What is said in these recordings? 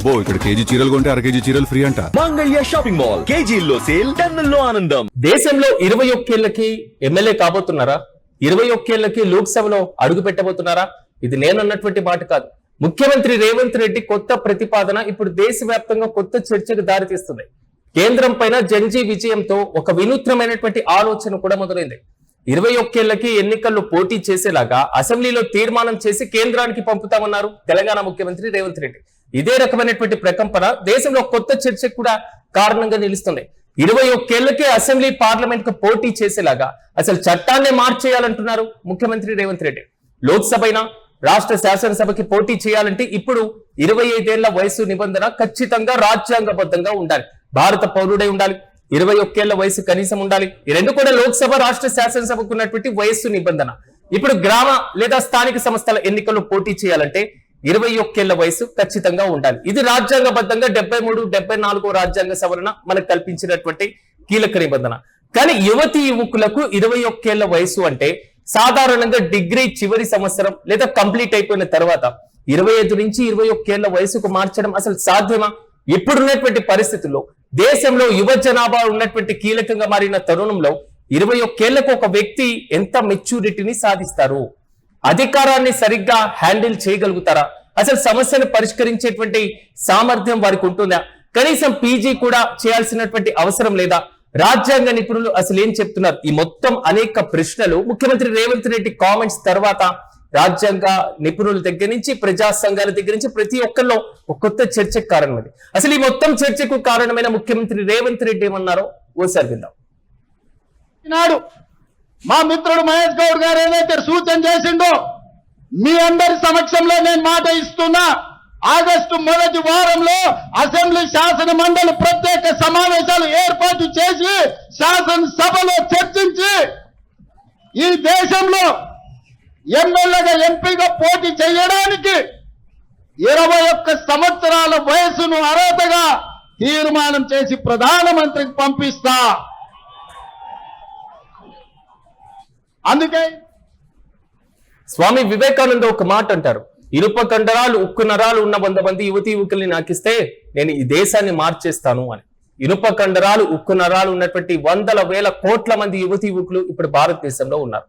అబ్బో ఇక్కడ కేజీ చీరలు కొంటే అర కేజీ చీరలు ఫ్రీ అంట. మంగళ్య షాపింగ్ మాల్, కేజీల్లో సేల్, టన్నుల్లో ఆనందం. దేశంలో 21 ఏళ్లకి ఎమ్మెల్యే కాబోతున్నారా? 21 ఏళ్లకి లోక్సభలో అడుగు పెట్టబోతున్నారా? ఇది నేనన్నటువంటి మాట కాదు. ముఖ్యమంత్రి రేవంత్ రెడ్డి కొత్త ప్రతిపాదన ఇప్పుడు దేశవ్యాప్తంగా కొత్త చర్చకు దారితీస్తుంది. కేంద్రం పైన జంజీ విజయంతో ఒక వినూత్నమైనటువంటి ఆలోచన కూడా మొదలైంది. 21 ఏళ్లకి ఎన్నికల్లో పోటీ చేసేలాగా అసెంబ్లీలో తీర్మానం చేసి కేంద్రానికి పంపుతామన్నారు తెలంగాణ ముఖ్యమంత్రి రేవంత్ రెడ్డి. ఇదే రకమైనటువంటి ప్రకంపన దేశంలో కొత్త చర్చకు కూడా కారణంగా నిలుస్తుంది. 21 ఏళ్లకే అసెంబ్లీ పార్లమెంట్ కు పోటీ చేసేలాగా అసలు చట్టాన్నే మార్చేయాలంటున్నారు ముఖ్యమంత్రి రేవంత్ రెడ్డి. లోక్సభ అయినా రాష్ట్ర శాసనసభకి పోటీ చేయాలంటే ఇప్పుడు 25 ఏళ్ల వయసు నిబంధన ఖచ్చితంగా రాజ్యాంగబద్ధంగా ఉండాలి. భారత పౌరుడై ఉండాలి. 21 ఏళ్ల వయసు కనీసం ఉండాలి. ఈ రెండు కూడా లోక్సభ రాష్ట్ర శాసనసభకు ఉన్నటువంటి వయస్సు నిబంధన. ఇప్పుడు గ్రామ లేదా స్థానిక సంస్థల ఎన్నికల్లో పోటీ చేయాలంటే 21 ఏళ్ల వయసు ఖచ్చితంగా ఉండాలి. ఇది రాజ్యాంగబద్ధంగా 73, 74 రాజ్యాంగ సవరణ మనకు కల్పించినటువంటి కీలక నిబంధన. కానీ యువతి యువకులకు 21 ఏళ్ల వయసు అంటే సాధారణంగా డిగ్రీ చివరి సంవత్సరం లేదా కంప్లీట్ అయిపోయిన తర్వాత 25 నుంచి 21 ఏళ్ల వయసుకు మార్చడం అసలు సాధ్యమా? ఇప్పుడున్నటువంటి పరిస్థితుల్లో దేశంలో యువ జనాభా ఉన్నటువంటి కీలకంగా మారిన తరుణంలో 21 ఏళ్లకు ఒక వ్యక్తి ఎంత మెచ్యూరిటీని సాధిస్తారు? అధికారాన్ని సరిగ్గా హ్యాండిల్ చేయగలుగుతారా? అసలు సమస్యను పరిష్కరించేటువంటి సామర్థ్యం వారికి ఉంటుందా? కనీసం పీజీ కూడా చేయాల్సినటువంటి అవసరం లేదా? రాజ్యాంగ నిపుణులు అసలు ఏం చెప్తున్నారు? ఈ మొత్తం అనేక ప్రశ్నలు ముఖ్యమంత్రి రేవంత్ రెడ్డి కామెంట్స్ తర్వాత రాజ్యాంగ నిపుణుల దగ్గర నుంచి ప్రజా సంఘాల దగ్గర నుంచి ప్రతి ఒక్కరిలో ఒక కొత్త చర్చకు కారణమైంది. అసలు ఈ మొత్తం చర్చకు కారణమైన ముఖ్యమంత్రి రేవంత్ రెడ్డి ఏమన్నారో ఓసారి విందాం. నాడు మా మిత్రుడు మహేష్ గౌడ్ గారు ఏదైతే సూచన చేసిండో మీ అందరి సమక్షంలో నేను మాట ఇస్తున్నా. ఆగస్టు మొదటి వారంలో అసెంబ్లీ శాసన మండలి ప్రత్యేక సమావేశాలు ఏర్పాటు చేసి శాసనసభలో చర్చించి ఈ దేశంలో ఎమ్మెల్యేగా ఎంపీగా పోటీ చేయడానికి 21 సంవత్సరాల వయసును అర్హతగా తీర్మానం చేసి ప్రధానమంత్రికి పంపిస్తా. అందుకే స్వామి వివేకానంద ఒక మాట అంటారు, ఇనుప కండరాలు ఉక్కు నరాలు ఉన్న 100 మంది యువతి యువకుల్ని నాకిస్తే నేను ఈ దేశాన్ని మార్చేస్తాను అని. ఇనుప కండరాలు ఉక్కు నరాలు ఉన్నటువంటి వందల వేల కోట్ల మంది యువతి యువకులు ఇప్పుడు భారతదేశంలో ఉన్నారు.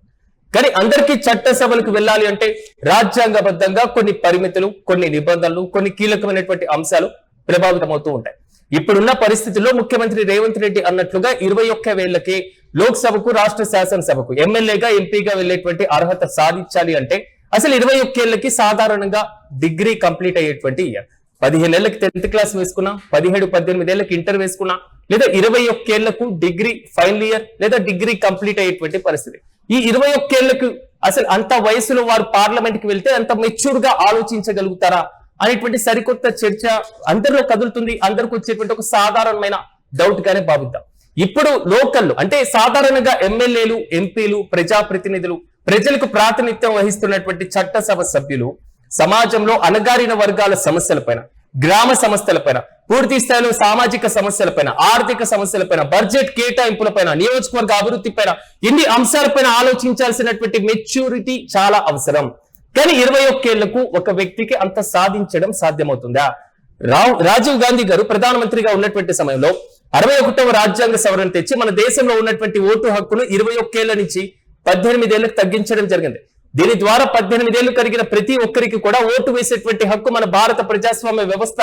కానీ అందరికీ చట్టసభలకు వెళ్ళాలి అంటే రాజ్యాంగబద్ధంగా కొన్ని పరిమితులు, కొన్ని నిబంధనలు, కొన్ని కీలకమైనటువంటి అంశాలు ప్రభావితమవుతూ ఉంటాయి. ఇప్పుడున్న పరిస్థితుల్లో ముఖ్యమంత్రి రేవంత్ రెడ్డి అన్నట్లుగా 21 ఏళ్లకే లోక్సభకు రాష్ట్ర శాసనసభకు ఎమ్మెల్యేగా ఎంపీగా వెళ్లేటువంటి అర్హత సాధించాలి అంటే అసలు 21 ఏళ్లకి సాధారణంగా డిగ్రీ కంప్లీట్ అయ్యేటువంటి ఇయర్. 15 ఏళ్లకి 10th క్లాస్ వేసుకున్నా, 17, 18 ఏళ్లకి ఇంటర్ వేసుకున్నా, లేదా 21 ఏళ్లకు డిగ్రీ ఫైనల్ ఇయర్ లేదా డిగ్రీ కంప్లీట్ అయ్యేటువంటి పరిస్థితి. ఈ 21 ఏళ్లకు అసలు అంత వయసులో వారు పార్లమెంట్ కి వెళ్తే అంత మెచ్యూర్ గా ఆలోచించగలుగుతారా అనేటువంటి సరికొత్త చర్చ అందరిలో కదులుతుంది. అందరికి వచ్చేటువంటి ఒక సాధారణమైన డౌట్ గానే భావిద్దాం. ఇప్పుడు లోకల్లో అంటే సాధారణంగా ఎమ్మెల్యేలు, ఎంపీలు, ప్రజాప్రతినిధులు, ప్రజలకు ప్రాతినిధ్యం వహిస్తున్నటువంటి చట్టసభ సభ్యులు సమాజంలో అణగారిన వర్గాల సమస్యలపైన, గ్రామ సమస్యలపైన, పూర్తి స్థాయిలో సామాజిక సమస్యలపైన, ఆర్థిక సమస్యలపైన, బడ్జెట్ కేటాయింపులపైన, నియోజకవర్గ అభివృద్ధి పైన ఇన్ని అంశాలపైన ఆలోచించాల్సినటువంటి మెచ్యూరిటీ చాలా అవసరం. కానీ 21 ఏళ్లకు ఒక వ్యక్తికి అంత సాధించడం సాధ్యమవుతుందా? రాజీవ్ గాంధీ గారు ప్రధానమంత్రిగా ఉన్నటువంటి సమయంలో 61వ రాజ్యాంగ సవరణ తెచ్చి మన దేశంలో ఉన్నటువంటి ఓటు హక్కును 21 ఏళ్ల నుంచి 18 ఏళ్లకు తగ్గించడం జరిగింది. దీని ద్వారా 18 ఏళ్లు కలిగిన ప్రతి ఒక్కరికి కూడా ఓటు వేసేటువంటి హక్కు మన భారత ప్రజాస్వామ్య వ్యవస్థ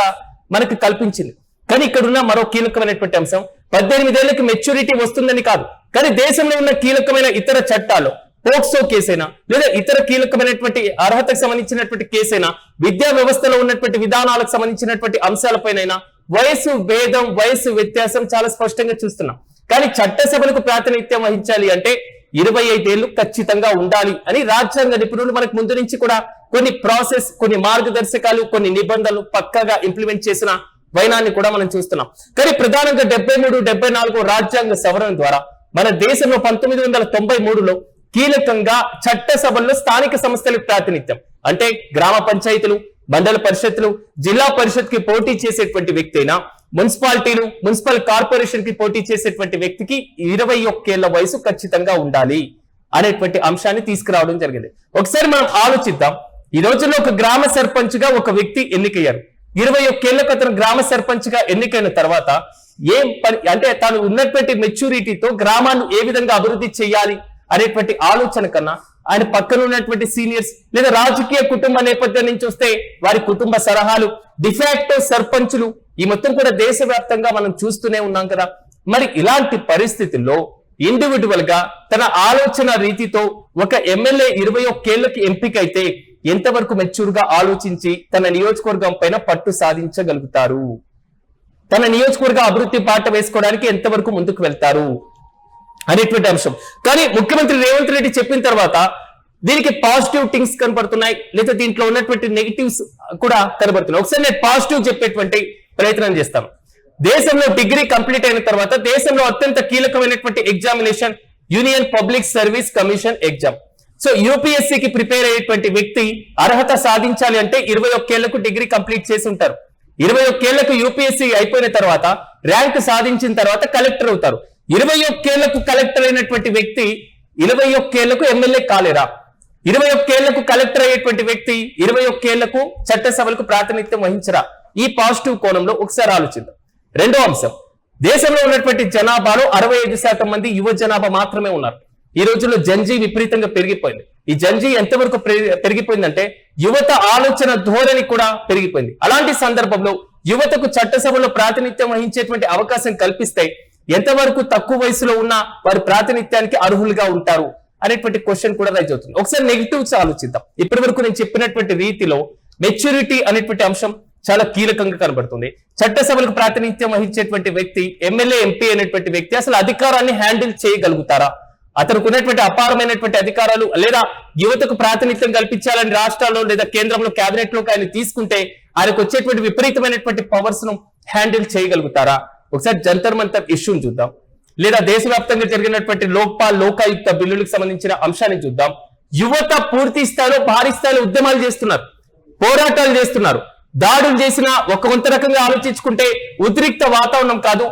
మనకు కల్పించింది. కానీ ఇక్కడున్న మరో కీలకమైనటువంటి అంశం 18 ఏళ్లకి మెచ్యూరిటీ వస్తుందని కాదు, కానీ దేశంలో ఉన్న కీలకమైన ఇతర చట్టాలు, పోక్సో కేసైనా లేదా ఇతర కీలకమైనటువంటి అర్హతకు సంబంధించినటువంటి కేసైనా, విద్యా వ్యవస్థలో ఉన్నటువంటి విధానాలకు సంబంధించినటువంటి అంశాలపైనైనా వయసు భేదం, వయసు వ్యత్యాసం చాలా స్పష్టంగా చూస్తున్నాం. కానీ చట్టసభలకు ప్రాతినిధ్యం వహించాలి అంటే 25 ఏళ్లు ఖచ్చితంగా ఉండాలి అని రాజ్యాంగ నిపుణులు మనకు ముందు నుంచి కూడా కొన్ని ప్రాసెస్, కొన్ని మార్గదర్శకాలు, కొన్ని నిబంధనలు పక్కాగా ఇంప్లిమెంట్ చేసిన వైనాన్ని కూడా మనం చూస్తున్నాం. కానీ ప్రధానంగా 73, 74 రాజ్యాంగ సవరణ ద్వారా మన దేశంలో 1993లో కీలకంగా చట్టసభల్లో స్థానిక సంస్థలకు ప్రాతినిధ్యం అంటే గ్రామ పంచాయతీలు, మండల పరిషత్తులు, జిల్లా పరిషత్ కి పోటీ చేసేటువంటి వ్యక్తి అయినా, మున్సిపాలిటీలు, మున్సిపల్ కార్పొరేషన్ కి పోటీ చేసేటువంటి వ్యక్తికి 21 ఏళ్ల వయసు ఖచ్చితంగా ఉండాలి అనేటువంటి అంశాన్ని తీసుకురావడం జరిగింది. ఒకసారి మనం ఆలోచిద్దాం. ఈ రోజుల్లో ఒక గ్రామ సర్పంచ్ గా ఒక వ్యక్తి ఎన్నికయ్యారు. 21 ఏళ్లకు అతను గ్రామ సర్పంచ్ గా ఎన్నికైన తర్వాత ఏం పని అంటే తాను ఉన్నటువంటి మెచ్యూరిటీతో గ్రామాన్ని ఏ విధంగా అభివృద్ధి చేయాలి అనేటువంటి ఆలోచన కన్నా ఆయన పక్కన ఉన్నటువంటి సీనియర్స్ లేదా రాజకీయ కుటుంబ నేపథ్యం నుంచి వస్తే వారి కుటుంబ సలహాలు, డిఫాక్టో సర్పంచులు ఈ మొత్తం కూడా దేశవ్యాప్తంగా మనం చూస్తూనే ఉన్నాం కదా. మరి ఇలాంటి పరిస్థితుల్లో ఇండివిడ్యువల్ గా తన ఆలోచన రీతితో ఒక ఎమ్మెల్యే 21 ఏళ్లకి ఎంపికైతే ఎంతవరకు మెచ్యూర్ గా ఆలోచించి తన నియోజకవర్గం పైన పట్టు సాధించగలుగుతారు, తన నియోజకవర్గ అభివృద్ధి బాట వేసుకోవడానికి ఎంతవరకు ముందుకు వెళ్తారు అనేటువంటి అంశం. కానీ ముఖ్యమంత్రి రేవంత్ రెడ్డి చెప్పిన తర్వాత దీనికి పాజిటివ్ థింగ్స్ కనబడుతున్నాయి, లేదా దీంట్లో ఉన్నటువంటి నెగిటివ్స్ కూడా కనబడుతున్నాయి. ఒకసారి నేను పాజిటివ్ చెప్పేటువంటి ప్రయత్నం చేస్తాను. దేశంలో డిగ్రీ కంప్లీట్ అయిన తర్వాత దేశంలో అత్యంత కీలకమైనటువంటి examination union public service commission exam. So యూపీఎస్సీకి ప్రిపేర్ అయ్యేటువంటి వ్యక్తి అర్హత సాధించాలి అంటే 21 ఏళ్లకు డిగ్రీ కంప్లీట్ చేసి ఉంటారు. 21 ఏళ్లకు యూపీఎస్సీ అయిపోయిన తర్వాత ర్యాంక్ సాధించిన తర్వాత కలెక్టర్ అవుతారు. 21 ఏళ్లకు కలెక్టర్ అయినటువంటి వ్యక్తి 21 ఏళ్లకు ఎమ్మెల్యే కాలేరా? 21 ఏళ్లకు కలెక్టర్ అయ్యేటువంటి వ్యక్తి 21 ఏళ్లకు చట్టసభలకు ప్రాతినిధ్యం వహించరా? ఈ పాజిటివ్ కోణంలో ఒకసారి ఆలోచిద్దాం. రెండో అంశం, దేశంలో ఉన్నటువంటి జనాభాలో 65% మంది యువ జనాభా మాత్రమే ఉన్నారు. ఈ రోజుల్లో జంజీ విపరీతంగా పెరిగిపోయింది. ఈ జంజీ ఎంతవరకు పెరిగిపోయిందంటే యువత ఆలోచన ధోరణి కూడా పెరిగిపోయింది. అలాంటి సందర్భంలో యువతకు చట్టసభలో ప్రాతినిధ్యం వహించేటువంటి అవకాశం కల్పిస్తే ఎంతవరకు తక్కువ వయసులో ఉన్న వారి ప్రాతినిధ్యానికి అర్హులుగా ఉంటారు అనేటువంటి క్వశ్చన్ కూడా రైజ్ అవుతుంది. ఒకసారి నెగిటివ్స్ ఆలోచిద్దాం. ఇప్పటి వరకు నేను చెప్పినటువంటి రీతిలో మెచ్యూరిటీ అనేటువంటి అంశం చాలా కీలకంగా కనబడుతుంది. చట్టసభలకు ప్రాతినిధ్యం వహించేటువంటి వ్యక్తి, ఎమ్మెల్యే ఎంపీ అనేటువంటి వ్యక్తి అసలు అధికారాన్ని హ్యాండిల్ చేయగలుగుతారా? అతనికి ఉన్నటువంటి అపారమైనటువంటి అధికారాలు లేదా యువతకు ప్రాతినిధ్యం కల్పించాలని రాష్ట్రాల్లో లేదా కేంద్రంలో కేబినెట్ లోకి ఆయన తీసుకుంటే ఆయనకు వచ్చేటువంటి విపరీతమైనటువంటి పవర్స్ ను హ్యాండిల్ చేయగలుగుతారా? ఒకసారి జంతర్ మంతర్ ఇష్యూని చూద్దాం, లేదా దేశవ్యాప్తంగా జరిగినటువంటి లోక్పాల్ లోకాయుక్త బిల్లులకు సంబంధించిన అంశాన్ని చూద్దాం. యువత పూర్తి స్థాయిలో భారీ స్థాయిలో ఉద్యమాలు చేస్తున్నారు, పోరాటాలు చేస్తున్నారు, దాడులు చేసిన కొంత రకంగా ఆలోచించుకుంటే ఉద్రిక్త వాతావరణం కాదు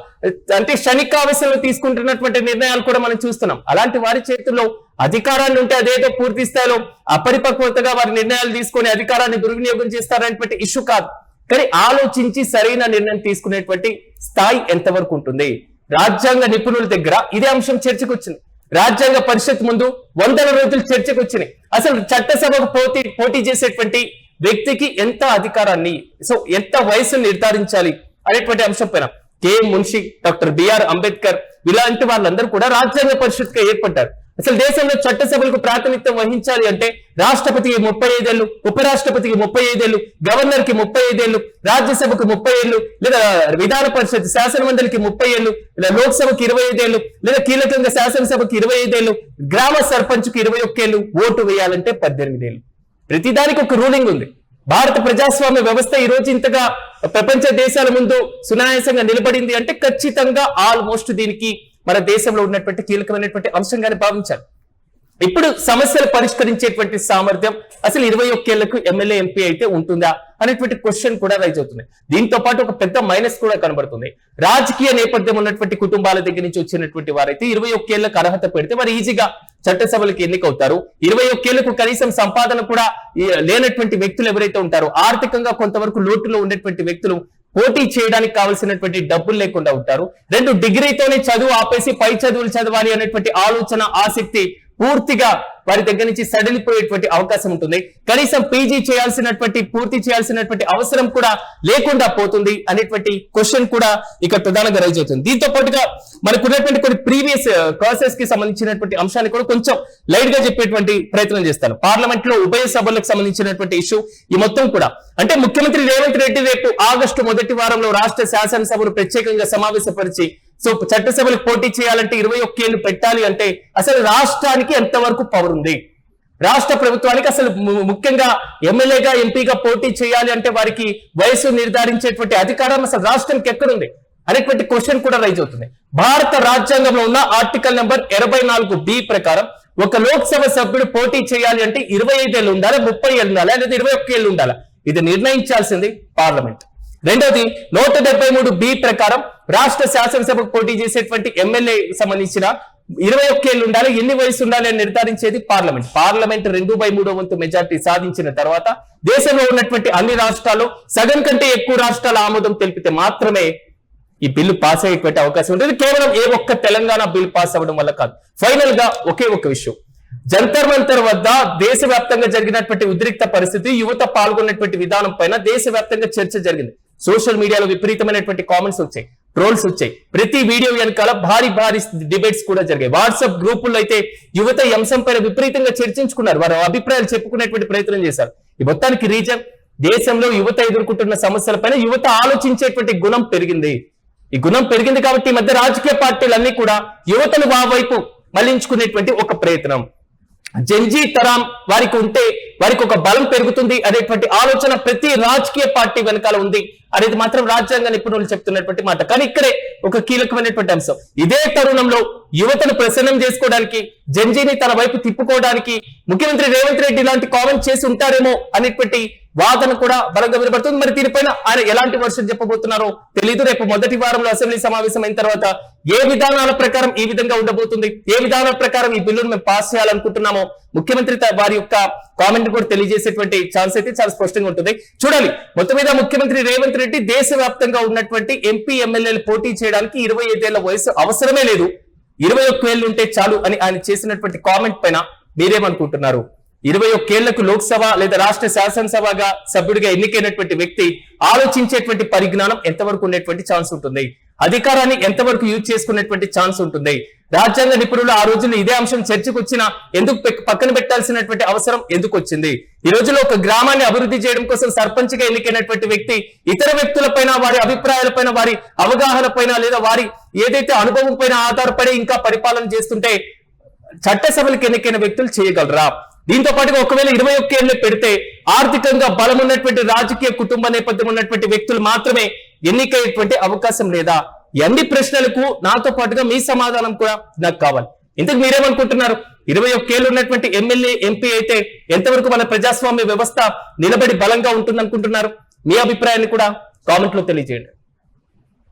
అంటే క్షణికావేశంలో తీసుకుంటున్నటువంటి నిర్ణయాలు కూడా మనం చూస్తున్నాం. అలాంటి వారి చేతుల్లో అధికారాన్ని ఉంటే అదేదో పూర్తి స్థాయిలో అపరిపక్వతగా వారి నిర్ణయాలు తీసుకొని అధికారాన్ని దుర్వినియోగం చేస్తారనేటువంటి ఇష్యూ కాదు. కానీ ఆలోచించి సరైన నిర్ణయం తీసుకునేటువంటి స్థాయి ఎంతవరకు ఉంటుంది? రాజ్యాంగ నిపుణుల దగ్గర ఇదే అంశం చర్చకు వచ్చింది. రాజ్యాంగ పరిషత్ ముందు 100 రోజులు చర్చకు వచ్చినాయి. అసలు చట్టసభకు పోటీ చేసేటువంటి వ్యక్తికి ఎంత అధికారాన్ని, సో ఎంత వయసు నిర్ధారించాలి అనేటువంటి అంశం పైన K M Munshi, doctor B R Ambedkar ఇలాంటి వాళ్ళందరూ కూడా రాజ్యాంగ పరిషత్ గా ఏర్పడ్డారు. అసలు దేశంలో చట్టసభలకు ప్రాతినిధ్యం వహించాలి అంటే రాష్ట్రపతికి 35 ఏళ్లు, ఉపరాష్ట్రపతికి 35 ఏళ్లు, గవర్నర్ కి 35 ఏళ్లు, రాజ్యసభకు 30 ఏళ్లు, లేదా విధాన పరిషత్ శాసనమండలికి 30 ఏళ్లు, లేదా లోక్సభకు 25 ఏళ్లు, లేదా కీలకంగా శాసనసభకు 25 ఏళ్లు, గ్రామ సర్పంచ్ కు 21 ఏళ్లు, ఓటు వేయాలంటే 18 ఏళ్లు. ప్రతిదానికి ఒక రూలింగ్ ఉంది. భారత ప్రజాస్వామ్య వ్యవస్థ ఈ రోజు ఇంతగా ప్రపంచ దేశాల ముందు సునాయాసంగా నిలబడింది అంటే ఖచ్చితంగా ఆల్మోస్ట్ దీనికి మన దేశంలో ఉన్నటువంటి కీలకమైనటువంటి అంశంగానే భావించాలి. ఇప్పుడు సమస్యలు పరిష్కరించేటువంటి సామర్థ్యం అసలు 21 ఏళ్లకు ఎమ్మెల్యే ఎంపీ అయితే ఉంటుందా అనేటువంటి క్వశ్చన్ కూడా రైజ్ అవుతుంది. దీంతో పాటు ఒక పెద్ద మైనస్ కూడా కనబడుతుంది. రాజకీయ నేపథ్యం ఉన్నటువంటి కుటుంబాల దగ్గర నుంచి వచ్చినటువంటి వారైతే 21 ఏళ్లకు అర్హత పెడితే మరి ఈజీగా చట్టసభలకు ఎన్నికవుతారు. 21 ఏళ్లకు కనీసం సంపాదన కూడా లేనటువంటి వ్యక్తులు ఎవరైతే ఉంటారో, ఆర్థికంగా కొంతవరకు లోటులో ఉండేటువంటి వ్యక్తులు పోటీ చేయడానికి కావాల్సినటువంటి డబ్బులు లేకుండా ఉంటారు. 2 డిగ్రీతోనే చదువు ఆపేసి పై చదువులు చదవాలి అనేటువంటి ఆలోచన, ఆసక్తి పూర్తిగా వారి దగ్గర నుంచి సడలిపోయేటువంటి అవకాశం ఉంటుంది. కనీసం పీజీ పూర్తి చేయాల్సినటువంటి అవసరం కూడా లేకుండా పోతుంది అనేటువంటి క్వశ్చన్ కూడా ఇక్కడ ప్రధానంగా రైజ్ అవుతుంది. దీంతో పాటుగా మనకు ఉన్నటువంటి కొన్ని ప్రీవియస్ ప్రాసెస్ కి సంబంధించినటువంటి అంశాన్ని కూడా కొంచెం లైట్ గా చెప్పేటువంటి ప్రయత్నం చేస్తాను. పార్లమెంట్ లో ఉభయ సభలకు సంబంధించినటువంటి ఇష్యూ ఈ మొత్తం కూడా అంటే ముఖ్యమంత్రి రేవంత్ రెడ్డి రేపు ఆగస్టు మొదటి వారంలో రాష్ట్ర శాసనసభను ప్రత్యేకంగా సమావేశపరిచి సో చట్టసభలకు పోటీ చేయాలంటే 21 ఏళ్లు పెట్టాలి అంటే అసలు రాష్ట్రానికి ఎంతవరకు పవర్ ఉంది? రాష్ట్ర ప్రభుత్వానికి అసలు ముఖ్యంగా ఎమ్మెల్యేగా ఎంపీగా పోటీ చేయాలి అంటే వారికి వయసు నిర్ధారించేటువంటి అధికారం అసలు రాష్ట్రానికి ఎక్కడుంది అనేటువంటి క్వశ్చన్ కూడా రైజ్ అవుతుంది. భారత రాజ్యాంగంలో ఉన్న ఆర్టికల్ నెంబర్ 84B ప్రకారం ఒక లోక్సభ సభ్యుడు పోటీ చేయాలి అంటే 25 ఏళ్ళు ఉండాలి, 30 ఏళ్ళు ఉండాలి, లేదా 21 ఏళ్ళు ఉండాలి. ఇది నిర్ణయించాల్సింది పార్లమెంట్. రెండోది 173B ప్రకారం రాష్ట్ర శాసనసభకు పోటీ చేసేటువంటి ఎమ్మెల్యే సంబంధించిన 21 ఏళ్ళు ఉండాలి, ఎన్ని వయసు ఉండాలి అని నిర్ధారించేది పార్లమెంట్ 2/3 వంతు మెజార్టీ సాధించిన తర్వాత దేశంలో ఉన్నటువంటి అన్ని రాష్ట్రాల్లో సగం కంటే ఎక్కువ రాష్ట్రాల ఆమోదం తెలిపితే మాత్రమే ఈ బిల్లు పాస్ అయ్యేటువంటి అవకాశం ఉంటుంది. కేవలం ఏ ఒక్క తెలంగాణ బిల్ పాస్ అవ్వడం వల్ల కాదు. ఫైనల్ గా ఒకే ఒక విషయం, జంతర్ మంతర్ వద్ద దేశవ్యాప్తంగా జరిగినటువంటి ఉద్రిక్త పరిస్థితి, యువత పాల్గొన్నటువంటి విధానం పైన దేశవ్యాప్తంగా చర్చ జరిగింది. సోషల్ మీడియాలో విపరీతమైనటువంటి కామెంట్స్ వచ్చాయి, ట్రోల్స్ వచ్చాయి. ప్రతి వీడియో వెనకాల భారీ డిబేట్స్ కూడా జరిగాయి. వాట్సాప్ గ్రూపుల్లో అయితే యువత ఈ అంశం పైన విపరీతంగా చర్చించుకున్నారు, వారి అభిప్రాయాలు చెప్పుకునేటువంటి ప్రయత్నం చేశారు. ఈ మొత్తానికి రీజన్ దేశంలో యువత ఎదుర్కొంటున్న సమస్యలపైన యువత ఆలోచించేటువంటి గుణం పెరిగింది. ఈ గుణం పెరిగింది కాబట్టి ఈ మధ్య రాజకీయ పార్టీలన్నీ కూడా యువతను వైపు మళ్లించుకునేటువంటి ఒక ప్రయత్నం. జెన్జీ తరం వారికి ఉంటే వారికి ఒక బలం పెరుగుతుంది అనేటువంటి ఆలోచన ప్రతి రాజకీయ పార్టీ వెనకాల ఉంది అనేది మాత్రం రాజ్యాంగ నిపుణులు చెప్తున్నటువంటి మాట. కానీ ఇక్కడే ఒక కీలకమైనటువంటి అంశం, ఇదే తరుణంలో యువతను ప్రసన్నం చేసుకోవడానికి, జెన్జీని తన వైపు తిప్పుకోవడానికి ముఖ్యమంత్రి రేవంత్ రెడ్డి ఇలాంటి కామెంట్ చేసి ఉంటారేమో అనేటువంటి వాదన కూడా బలంగా వినబడుతుంది. మరి దీనిపైన ఆయన ఎలాంటి వర్షన్ చెప్పబోతున్నారో తెలియదు. రేపు మొదటి వారంలో అసెంబ్లీ సమావేశం అయిన తర్వాత ఏ విధానాల ప్రకారం ఈ విధంగా ఉండబోతుంది, ఏ విధానాల ప్రకారం ఈ బిల్లును మేము పాస్ చేయాలనుకుంటున్నామో ముఖ్యమంత్రి వారి యొక్క కామెంట్ కూడా తెలియజేసేటువంటి ఛాన్స్ అయితే చాలా స్పష్టంగా ఉంటుంది. చూడాలి. మొత్తం మీద ముఖ్యమంత్రి రేవంత్ రెడ్డి దేశవ్యాప్తంగా ఉన్నటువంటి ఎంపీ ఎమ్మెల్యేలు పోటీ చేయడానికి 25 ఏళ్ల వయసు అవసరమే లేదు, 21 ఏళ్ళు ఉంటే చాలు అని ఆయన చేసినటువంటి కామెంట్ పైన మీరేమనుకుంటున్నారు? 21 ఏళ్లకు లోక్సభ లేదా రాష్ట్ర శాసనసభగా సభ్యుడిగా ఎన్నికైనటువంటి వ్యక్తి ఆలోచించేటువంటి పరిజ్ఞానం ఎంతవరకు ఉండేటువంటి ఛాన్స్ ఉంటుంది? అధికారాన్ని ఎంతవరకు యూజ్ చేసుకునేటువంటి ఛాన్స్ ఉంటుంది? రాజ్యాంగ నిపుణులు ఆ రోజుల్లో ఇదే అంశం చర్చకు వచ్చినా ఎందుకు పక్కన పెట్టాల్సినటువంటి అవసరం ఎందుకు వచ్చింది? ఈ రోజుల్లో ఒక గ్రామాన్ని అభివృద్ధి చేయడం కోసం సర్పంచ్ గా ఎన్నికైనటువంటి వ్యక్తి ఇతర వ్యక్తులపైన, వారి అభిప్రాయాలపైన, వారి అవగాహన పైన లేదా వారి ఏదైతే అనుభవం పైన ఆధారపడి ఇంకా పరిపాలన చేస్తుంటే చట్టసభలకు ఎన్నికైన వ్యక్తులు చేయగలరా? దీంతో పాటుగా ఒకవేళ 21 ఏళ్ళు పెడితే ఆర్థికంగా బలం ఉన్నటువంటి రాజకీయ కుటుంబ నేపథ్యం ఉన్నటువంటి వ్యక్తులు మాత్రమే ఎన్నికయ్యేటువంటి అవకాశం లేదా? అన్ని ప్రశ్నలకు నాతో పాటుగా మీ సమాధానం కూడా నాకు కావాలి. ఇంతకు మీరేమనుకుంటున్నారు? 21 ఏళ్ళు ఉన్నటువంటి ఎమ్మెల్యే, ఎంపీ అయితే ఎంతవరకు మన ప్రజాస్వామ్య వ్యవస్థ నిలబడి బలంగా ఉంటుంది అనుకుంటున్నారు? మీ అభిప్రాయాన్ని కూడా కామెంట్ లో తెలియజేయండి.